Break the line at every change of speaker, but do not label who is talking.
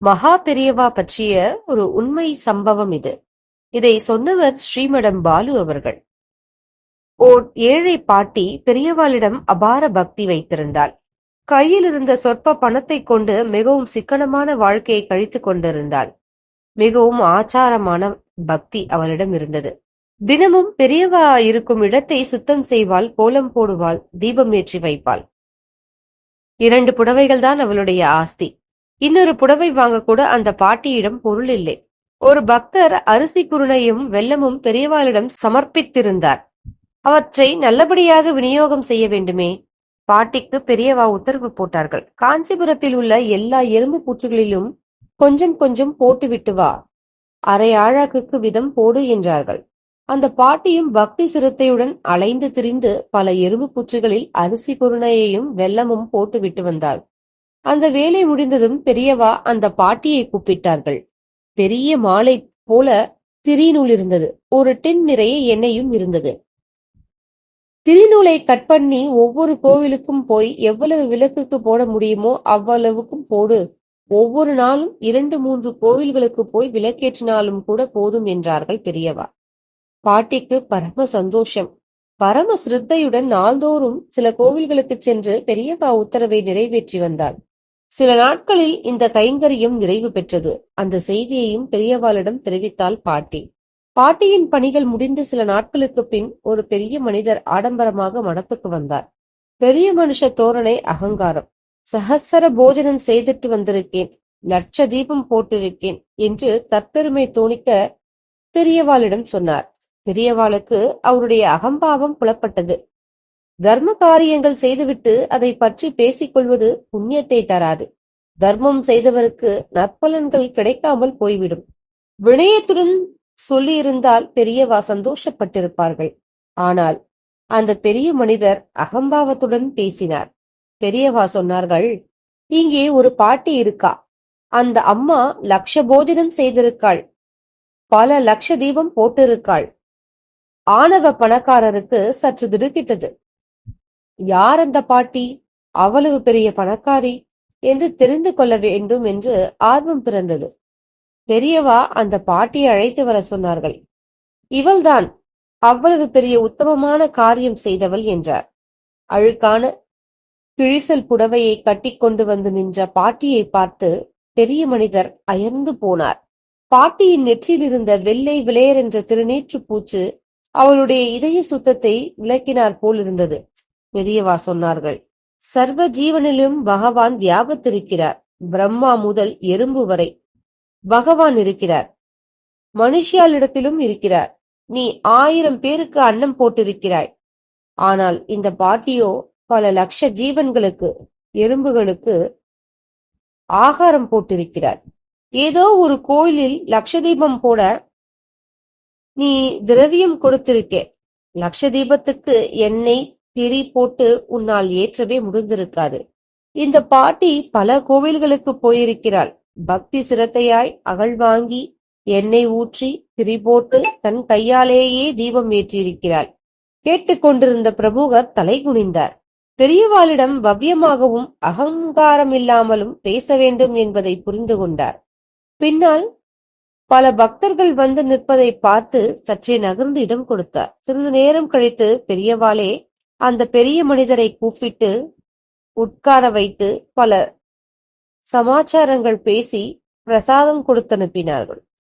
மகா பெரியவா பற்றிய ஒரு உண்மை சம்பவம் இது. இதை சொன்னவர் ஸ்ரீமடம் பாலு அவர்கள். ஓர் ஏழை பாட்டி பெரியவாளிடம் அபார பக்தி வைத்திருந்தாள். கையில் இருந்த சொற்ப பணத்தைக் கொண்டு மிகவும் சிக்கனமான வாழ்க்கையை கழித்துக் கொண்டிருந்தாள். மிகவும் ஆச்சாரமான பக்தி அவளிடம் இருந்தது. தினமும் பெரியவா இருக்கும் இடத்தை சுத்தம் செய்வாள், கோலம் போடுவாள், தீபம் ஏற்றி வைப்பாள். 2 புடவைகள் தான் அவளுடைய ஆஸ்தி. இன்னொரு புடவை வாங்க கூட அந்த பாட்டியிடம் பொருள் இல்லை. ஒரு பக்தர் அரிசி குருணையும் வெல்லமும் பெரியவாளிடம் சமர்ப்பித்திருந்தார். அவற்றை நல்லபடியாக விநியோகம் செய்ய வேண்டுமே. பாட்டிக்கு பெரியவா உத்தரவு போட்டார்கள். காஞ்சிபுரத்தில் உள்ள எல்லா எறும்பு பூச்சிகளிலும் கொஞ்சம் கொஞ்சம் போட்டுவிட்டு வா, அரை ஆழாக்குக்கு விதம் போடு என்றார்கள். அந்த பாட்டியும் பக்தி சிரத்தையுடன் அலைந்து திரிந்து பல எறும்பு பூச்சிகளில் அரிசி குருணையையும் வெல்லமும் போட்டுவிட்டு வந்தாள். அந்த வேலை முடிந்ததும் பெரியவா அந்த பாட்டியை கூப்பிட்டார்கள். பெரிய மாலை போல திரிநூல் இருந்தது. ஒரு டின் நிறைய எண்ணெயும் இருந்தது. திரிநூலை கட் பண்ணி ஒவ்வொரு கோவிலுக்கும் போய் எவ்வளவு விளக்குக்கு போட முடியுமோ அவ்வளவுக்கும் போடு. ஒவ்வொரு நாளும் 2-3 கோவில்களுக்கு போய் விளக்கேற்றினாலும் கூட போதும் என்றார்கள் பெரியவா. பாட்டிக்கு பரம சந்தோஷம். பரம சிரத்தையுடன் நாள்தோறும் சில கோவில்களுக்கு சென்று பெரியவா உத்தரவை நிறைவேற்றி வந்தாள். சில நாட்களில் இந்த கைங்கரியம் நிறைவு பெற்றது. அந்த செய்தியையும் பெரியவாளிடம் தெரிவித்தாள் பாட்டி. பாட்டியின் பணிகள் முடிந்து சில நாட்களுக்கு பின் ஒரு பெரிய மனிதர் ஆடம்பரமாக மடத்துக்கு வந்தார். பெரிய மனுஷ தோரணை, அகங்காரம். சகசர போஜனம் செய்துட்டு வந்திருக்கேன், லட்ச தீபம் போட்டிருக்கேன் என்று தற்பெருமை தோணிக்க பெரியவாளிடம் சொன்னார். பெரியவாளுக்கு அவருடைய அகம்பாவம் புலப்பட்டது. தர்ம காரியங்கள் செய்துவிட்டு அதை பற்றி பேசிக் கொள்வது புண்ணியத்தை தராது. தர்மம் செய்தவருக்கு நற்பலன்கள் கிடைக்காமல் போய்விடும். வினயத்துடன் சொல்லியிருந்தால் பெரியவா சந்தோஷப்பட்டிருப்பார்கள். ஆனால் அந்த பெரிய மனிதர் அகம்பாவத்துடன் பேசினார். பெரியவா சொன்னார்கள், இங்கே ஒரு பாட்டி இருக்கா. அந்த அம்மா லட்ச போஜனம் செய்திருக்காள், பல லட்ச தீபம் போட்டிருக்காள். ஆணவ பணக்காரருக்கு சற்று திடுக்கிட்டது. யார் அந்த பாட்டி, அவ்வளவு பெரிய பணக்காரி என்று தெரிந்து கொள்ள வேண்டும் என்று ஆர்வம் பிறந்தது. பெரியவா அந்த பாட்டியை அழைத்து வர சொன்னார்கள். இவள்தான் அவ்வளவு பெரிய உத்தமமான காரியம் செய்தவள் என்றார். அழுக்கான கிழிசல் புடவையை கட்டி கொண்டு வந்து நின்ற பாட்டியை பார்த்து பெரிய மனிதர் அயர்ந்து போனார். பாட்டியின் நெற்றியில் இருந்த வெள்ளை விளையர் என்ற திருநீற்று பூச்சு அவளுடைய இதய சுத்தத்தை விளக்கினார் போல் இருந்தது. பெரியவா சொன்னார்கள், சர்வ ஜீவனிலும் பகவான் வியாபத்திருக்கிறார். பிரம்மா முதல் எறும்பு வரை பகவான் இருக்கிறார். மனுஷியாளிடத்திலும் இருக்கிறார். நீ 1000 பேருக்கு அன்னம் போட்டிருக்கிறாய். ஆனால் இந்த பாட்டியோ பல லட்ச ஜீவன்களுக்கு, எறும்புகளுக்கு ஆகாரம் போட்டிருக்கிறார். ஏதோ ஒரு கோயிலில் லட்ச தீபம் போட நீ திரவியம் கொடுத்திருக்கே. லட்ச தீபத்துக்கு எண்ணெய் திரி போட்டு உன்னால் ஏற்றவே முடிந்திருக்காது. இந்த பாட்டி பல கோவில்களுக்கு போயிருக்கிறாள். பக்தி சிரத்தையாய் அகழ் வாங்கி எண்ணெய் ஊற்றி திரி போட்டு தன் கையாலேயே தீபம் ஏற்றியிருக்கிறாள். கேட்டுக்கொண்டிருந்த பிரமுகர் தலை குனிந்தார். பெரியவாளிடம் பவ்யமாகவும் அகங்காரம் இல்லாமலும் பேச வேண்டும் என்பதை புரிந்து கொண்டார். பின்னால் பல பக்தர்கள் வந்து நிற்பதை பார்த்து சற்றே நகர்ந்து இடம் கொடுத்தார். சிறிது நேரம் கழித்து பெரியவாளே அந்த பெரிய மனிதரை கூப்பிட்டு உட்கார வைத்து பல சமாச்சாரங்கள் பேசி பிரசாதம் கொடுத்து அனுப்பினார்கள்.